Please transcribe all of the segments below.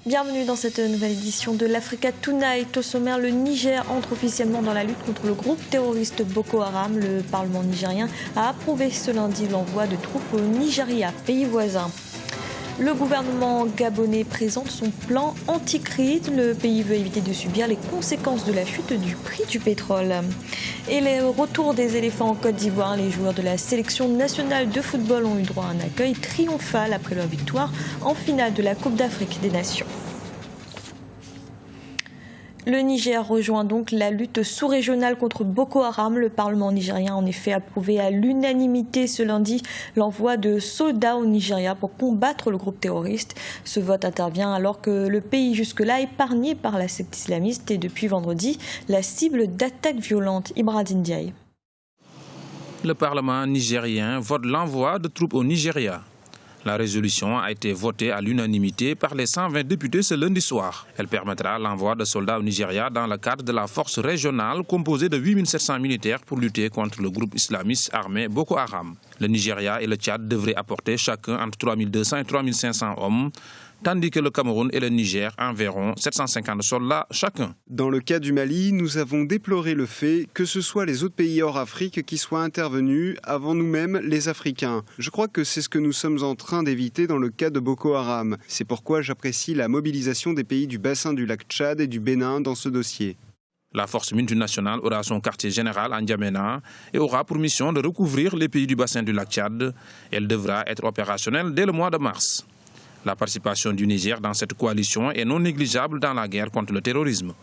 Bienvenue dans cette nouvelle édition de l'Africa Tonight. Au sommaire, le Niger entre officiellement dans la lutte contre le groupe terroriste Boko Haram. Le Parlement nigérien a approuvé ce lundi l'envoi de troupes au Nigeria, pays voisin. Le gouvernement gabonais présente son plan anti-crise. Le pays veut éviter de subir les conséquences de la chute du prix du pétrole. Et le retour des éléphants en Côte d'Ivoire, les joueurs de la sélection nationale de football ont eu droit à un accueil triomphal après leur victoire en finale de la Coupe d'Afrique des Nations. Le Niger rejoint donc la lutte sous-régionale contre Boko Haram. Le Parlement nigérien a en effet approuvé à l'unanimité ce lundi l'envoi de soldats au Nigeria pour combattre le groupe terroriste. Ce vote intervient alors que le pays jusque-là épargné par la secte islamiste est depuis vendredi la cible d'attaques violentes. Ibrahim Ndiaye. Le Parlement nigérien vote l'envoi de troupes au Nigeria. La résolution a été votée à l'unanimité par les 120 députés ce lundi soir. Elle permettra l'envoi de soldats au Nigeria dans le cadre de la force régionale composée de 8700 militaires pour lutter contre le groupe islamiste armé Boko Haram. Le Nigeria et le Tchad devraient apporter chacun entre 3200 et 3500 hommes, tandis que le Cameroun et le Niger enverront 750 soldats chacun. Dans le cas du Mali, nous avons déploré le fait que ce soit les autres pays hors Afrique qui soient intervenus avant nous-mêmes, les Africains. Je crois que c'est ce que nous sommes en train d'éviter dans le cas de Boko Haram. C'est pourquoi j'apprécie la mobilisation des pays du bassin du lac Tchad et du Bénin dans ce dossier. La force multinationale aura son quartier général à N'Djamena et aura pour mission de recouvrir les pays du bassin du lac Tchad. Elle devra être opérationnelle dès le mois de mars. La participation du Niger dans cette coalition est non négligeable dans la guerre contre le terrorisme.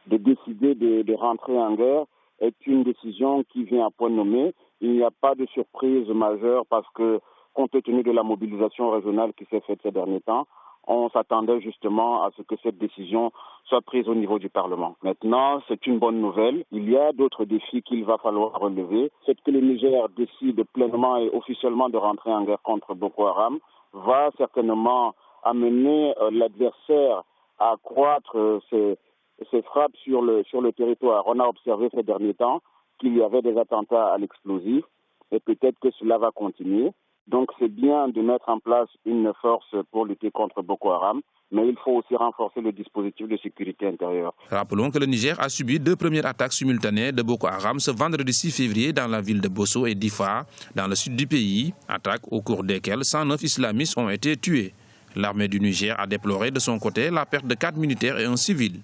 De décider de rentrer en guerre est une décision qui vient à point nommé. Il n'y a pas de surprise majeure parce que, compte tenu de la mobilisation régionale qui s'est faite ces derniers temps, on s'attendait justement à ce que cette décision soit prise au niveau du Parlement. Maintenant, c'est une bonne nouvelle. Il y a d'autres défis qu'il va falloir relever. C'est que le Niger décide pleinement et officiellement de rentrer en guerre contre Boko Haram va certainement amener l'adversaire à accroître ses frappes sur le territoire. On a observé ces derniers temps qu'il y avait des attentats à l'explosif et peut-être que cela va continuer. Donc c'est bien de mettre en place une force pour lutter contre Boko Haram, mais il faut aussi renforcer le dispositif de sécurité intérieure. Rappelons que le Niger a subi 2 premières attaques simultanées de Boko Haram ce vendredi 6 février dans la ville de Bosso et Difa, dans le sud du pays, attaques au cours desquelles 109 islamistes ont été tués. L'armée du Niger a déploré de son côté la perte de 4 militaires et un civil.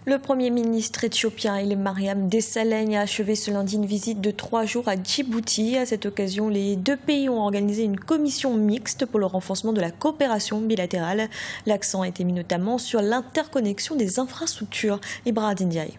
Le Premier ministre éthiopien Haile Mariam Desalegn a achevé ce lundi une visite de 3 jours à Djibouti. À cette occasion, les deux pays ont organisé une commission mixte pour le renforcement de la coopération bilatérale. L'accent a été mis notamment sur l'interconnexion des infrastructures. Ibrahim Ndiaye.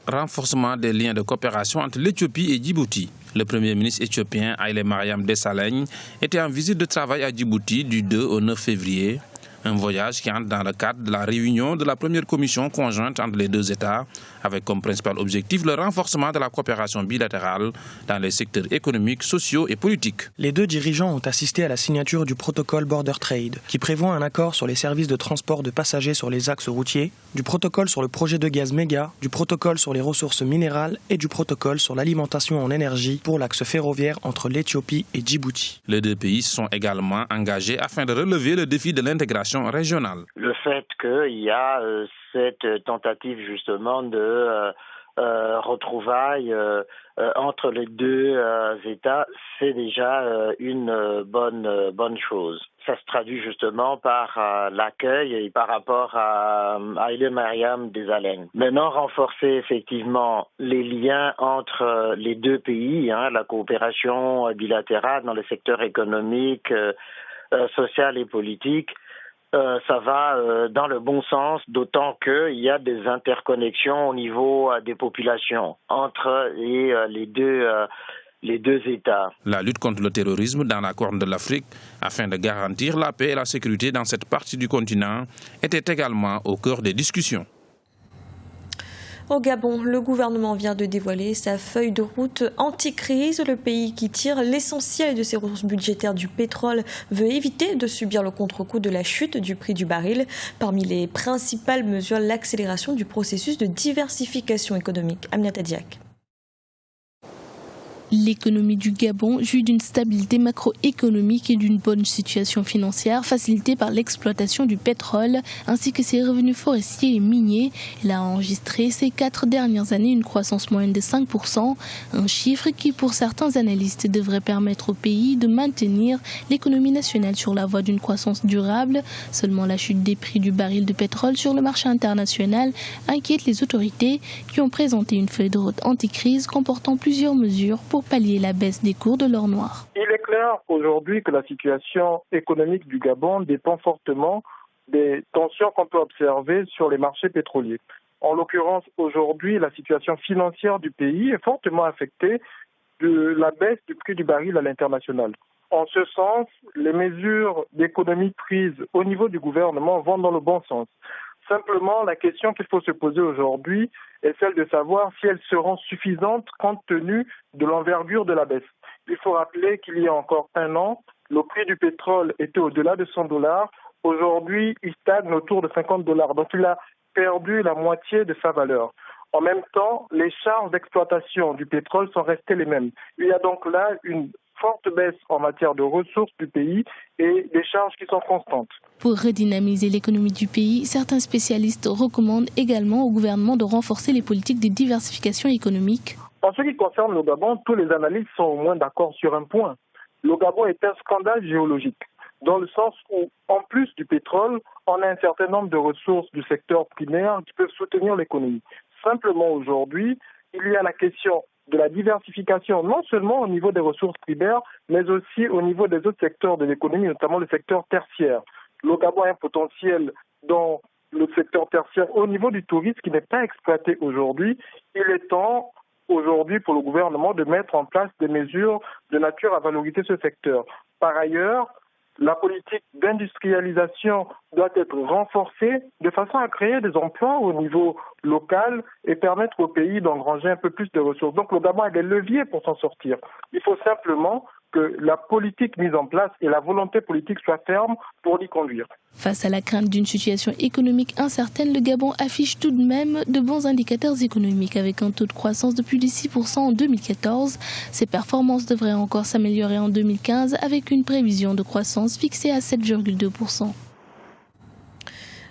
Renforcement des liens de coopération entre l'Éthiopie et Djibouti. Le Premier ministre éthiopien Haile Mariam Desalegn était en visite de travail à Djibouti du 2 au 9 février. Un voyage qui entre dans le cadre de la réunion de la première commission conjointe entre les deux États, avec comme principal objectif le renforcement de la coopération bilatérale dans les secteurs économiques, sociaux et politiques. Les deux dirigeants ont assisté à la signature du protocole Border Trade, qui prévoit un accord sur les services de transport de passagers sur les axes routiers, du protocole sur le projet de gaz méga, du protocole sur les ressources minérales et du protocole sur l'alimentation en énergie pour l'axe ferroviaire entre l'Éthiopie et Djibouti. Les deux pays se sont également engagés afin de relever le défi de l'intégration régionale. Le fait qu'il y a cette tentative justement de retrouvailles entre les deux États, c'est déjà une bonne chose. Ça se traduit justement par l'accueil et par rapport à Haile Mariam Desalegn. Maintenant, renforcer effectivement les liens entre les deux pays, la coopération bilatérale dans les secteurs économiques, social et politique, ça va dans le bon sens, d'autant qu'il y a des interconnexions au niveau des populations entre les deux États. La lutte contre le terrorisme dans la Corne de l'Afrique, afin de garantir la paix et la sécurité dans cette partie du continent, était également au cœur des discussions. Au Gabon, le gouvernement vient de dévoiler sa feuille de route anti-crise. Le pays qui tire l'essentiel de ses ressources budgétaires du pétrole veut éviter de subir le contre-coup de la chute du prix du baril. Parmi les principales mesures, l'accélération du processus de diversification économique. Aminata Diak. L'économie du Gabon jouit d'une stabilité macroéconomique et d'une bonne situation financière facilitée par l'exploitation du pétrole ainsi que ses revenus forestiers et miniers. Elle a enregistré ces 4 dernières années une croissance moyenne de 5%, un chiffre qui pour certains analystes devrait permettre au pays de maintenir l'économie nationale sur la voie d'une croissance durable. Seulement la chute des prix du baril de pétrole sur le marché international inquiète les autorités qui ont présenté une feuille de route anti-crise comportant plusieurs mesures pour pallier la baisse des cours de l'or noir. Il est clair aujourd'hui que la situation économique du Gabon dépend fortement des tensions qu'on peut observer sur les marchés pétroliers. En l'occurrence, aujourd'hui, la situation financière du pays est fortement affectée de la baisse du prix du baril à l'international. En ce sens, les mesures d'économie prises au niveau du gouvernement vont dans le bon sens. Simplement, la question qu'il faut se poser aujourd'hui est celle de savoir si elles seront suffisantes compte tenu de l'envergure de la baisse. Il faut rappeler qu'il y a encore un an, le prix du pétrole était au-delà de $100. Aujourd'hui, il stagne autour de $50. Donc, il a perdu la moitié de sa valeur. En même temps, les charges d'exploitation du pétrole sont restées les mêmes. Il y a donc là une forte baisse en matière de ressources du pays et des charges qui sont constantes. Pour redynamiser l'économie du pays, certains spécialistes recommandent également au gouvernement de renforcer les politiques de diversification économique. En ce qui concerne le Gabon, tous les analystes sont au moins d'accord sur un point. Le Gabon est un scandale géologique, dans le sens où, en plus du pétrole, on a un certain nombre de ressources du secteur primaire qui peuvent soutenir l'économie. Simplement aujourd'hui, il y a la question de la diversification, non seulement au niveau des ressources primaires, mais aussi au niveau des autres secteurs de l'économie, notamment le secteur tertiaire. Le Gabon a un potentiel dans le secteur tertiaire au niveau du tourisme qui n'est pas exploité aujourd'hui. Il est temps aujourd'hui pour le gouvernement de mettre en place des mesures de nature à valoriser ce secteur. Par ailleurs, la politique d'industrialisation doit être renforcée de façon à créer des emplois au niveau local et permettre au pays d'engranger un peu plus de ressources. Donc le Gabon a des leviers pour s'en sortir. Il faut simplement que la politique mise en place et la volonté politique soient fermes pour l'y conduire. Face à la crainte d'une situation économique incertaine, le Gabon affiche tout de même de bons indicateurs économiques avec un taux de croissance de plus de 6% en 2014. Ses performances devraient encore s'améliorer en 2015 avec une prévision de croissance fixée à 7,2%.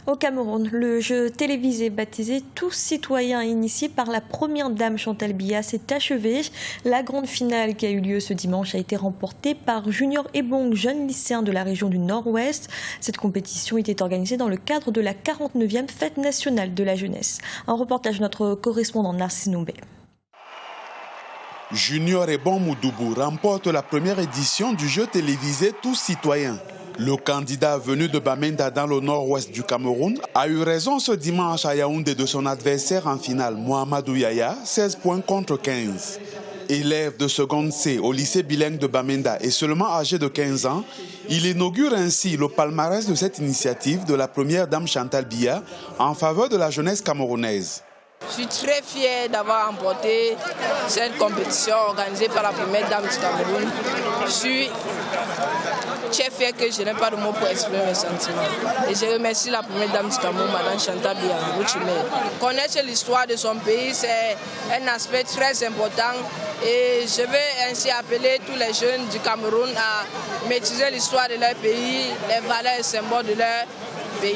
Au Cameroun, le jeu télévisé baptisé Tous citoyens, initié par la première dame Chantal Biya, s'est achevé. La grande finale qui a eu lieu ce dimanche a été remportée par Junior Ebong, jeune lycéen de la région du Nord-Ouest. Cette compétition était organisée dans le cadre de la 49e Fête nationale de la jeunesse. Un reportage de notre correspondant Narcisse Noumbé. Junior Ebong Moudoubou remporte la première édition du jeu télévisé Tous citoyens. Le candidat venu de Bamenda dans le nord-ouest du Cameroun a eu raison ce dimanche à Yaoundé de son adversaire en finale, Mohamedou Yaya, 16 points contre 15. Élève de seconde C au lycée bilingue de Bamenda et seulement âgé de 15 ans, il inaugure ainsi le palmarès de cette initiative de la première dame Chantal Biya en faveur de la jeunesse camerounaise. Je suis très fier d'avoir remporté cette compétition organisée par la première dame du Cameroun. Je suis très fier que je n'ai pas de mots pour exprimer mes sentiments. Et je remercie la première dame du Cameroun, Mme Chantal Biya. Connaître l'histoire de son pays, c'est un aspect très important. Et je vais ainsi appeler tous les jeunes du Cameroun à maîtriser l'histoire de leur pays, les valeurs et symboles de leur pays.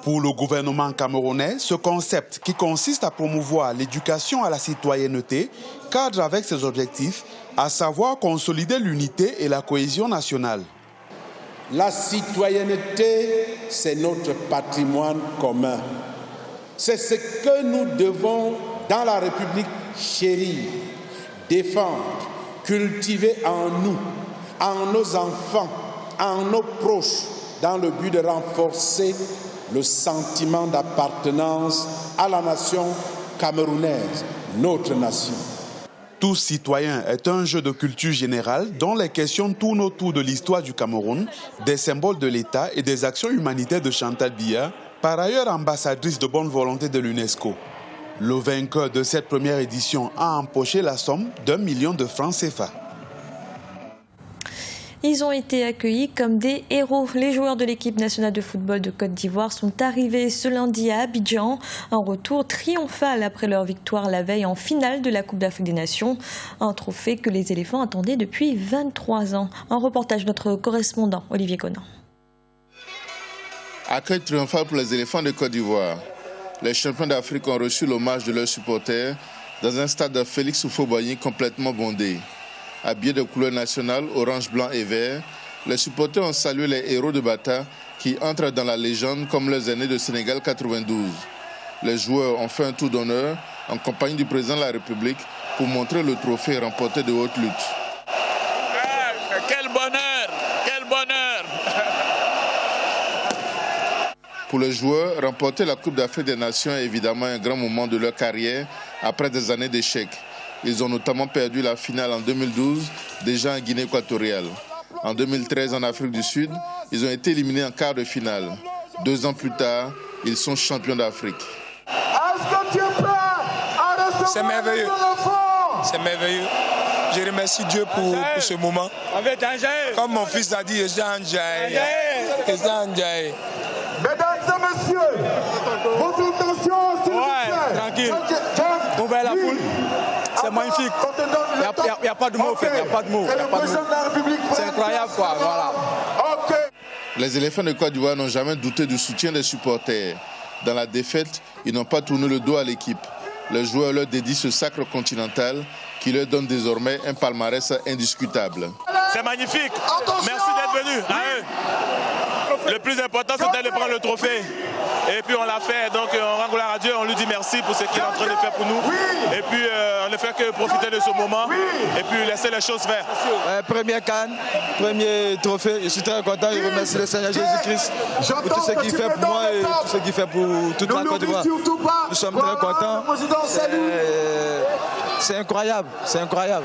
Pour le gouvernement camerounais, ce concept qui consiste à promouvoir l'éducation à la citoyenneté cadre avec ses objectifs, à savoir consolider l'unité et la cohésion nationale. La citoyenneté, c'est notre patrimoine commun. C'est ce que nous devons, dans la République chérie, défendre, cultiver en nous, en nos enfants, en nos proches, dans le but de renforcer le sentiment d'appartenance à la nation camerounaise, notre nation. Tous citoyens est un jeu de culture générale dont les questions tournent autour de l'histoire du Cameroun, des symboles de l'État et des actions humanitaires de Chantal Biya, par ailleurs ambassadrice de bonne volonté de l'UNESCO. Le vainqueur de cette première édition a empoché la somme d'1 million de francs CFA. Ils ont été accueillis comme des héros. Les joueurs de l'équipe nationale de football de Côte d'Ivoire sont arrivés ce lundi à Abidjan. Un retour triomphal après leur victoire la veille en finale de la Coupe d'Afrique des Nations. Un trophée que les éléphants attendaient depuis 23 ans. Un reportage de notre correspondant Olivier Conan. Accueil triomphal pour les éléphants de Côte d'Ivoire. Les champions d'Afrique ont reçu l'hommage de leurs supporters dans un stade de Félix Houphouët-Boigny complètement bondé. Habillés de couleurs nationales, orange, blanc et vert, les supporters ont salué les héros de Bata qui entrent dans la légende comme les aînés de Sénégal 92. Les joueurs ont fait un tour d'honneur en compagnie du président de la République pour montrer le trophée remporté de haute lutte. Quel bonheur! Quel bonheur! Pour les joueurs, remporter la Coupe d'Afrique des Nations est évidemment un grand moment de leur carrière après des années d'échecs. Ils ont notamment perdu la finale en 2012, déjà en Guinée équatoriale. En 2013, en Afrique du Sud, ils ont été éliminés en quart de finale. 2 ans plus tard, ils sont champions d'Afrique. C'est merveilleux. C'est merveilleux. Je remercie Dieu pour ce moment. Comme mon fils a dit, je suis en Jaï. Mesdames et messieurs, votre attention, s'il vous plaît. Tranquille. On va à la foule. C'est magnifique. Il n'y a pas de mots, il n'y a pas de mots. C'est incroyable, quoi. Voilà. Les éléphants de Côte d'Ivoire n'ont jamais douté du soutien des supporters. Dans la défaite, ils n'ont pas tourné le dos à l'équipe. Les joueurs leur dédient ce sacre continental qui leur donne désormais un palmarès indiscutable. C'est magnifique. Merci d'être venus. Le plus important, c'était de prendre le trophée. Et puis on l'a fait, donc on rend gloire à Dieu, on lui dit merci pour ce qu'il est en train de faire pour nous. Et puis on ne fait que profiter de ce moment et puis laisser les choses faire. Première canne, premier trophée, je suis très content, je remercie le Seigneur Jésus-Christ pour tout ce qu'il fait pour moi et tout ce qu'il fait pour toute la Côte d'Ivoire. Nous sommes très contents. C'est incroyable, c'est incroyable.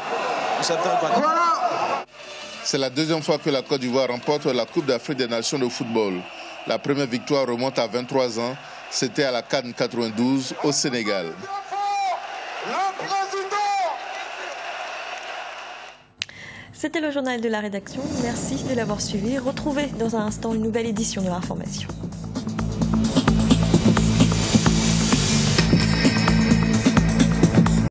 Nous sommes très contents. C'est la deuxième fois que la Côte d'Ivoire remporte la Coupe d'Afrique des Nations de football. La première victoire remonte à 23 ans. C'était à la CAN 92 au Sénégal. C'était le journal de la rédaction. Merci de l'avoir suivi. Retrouvez dans un instant une nouvelle édition de l'information.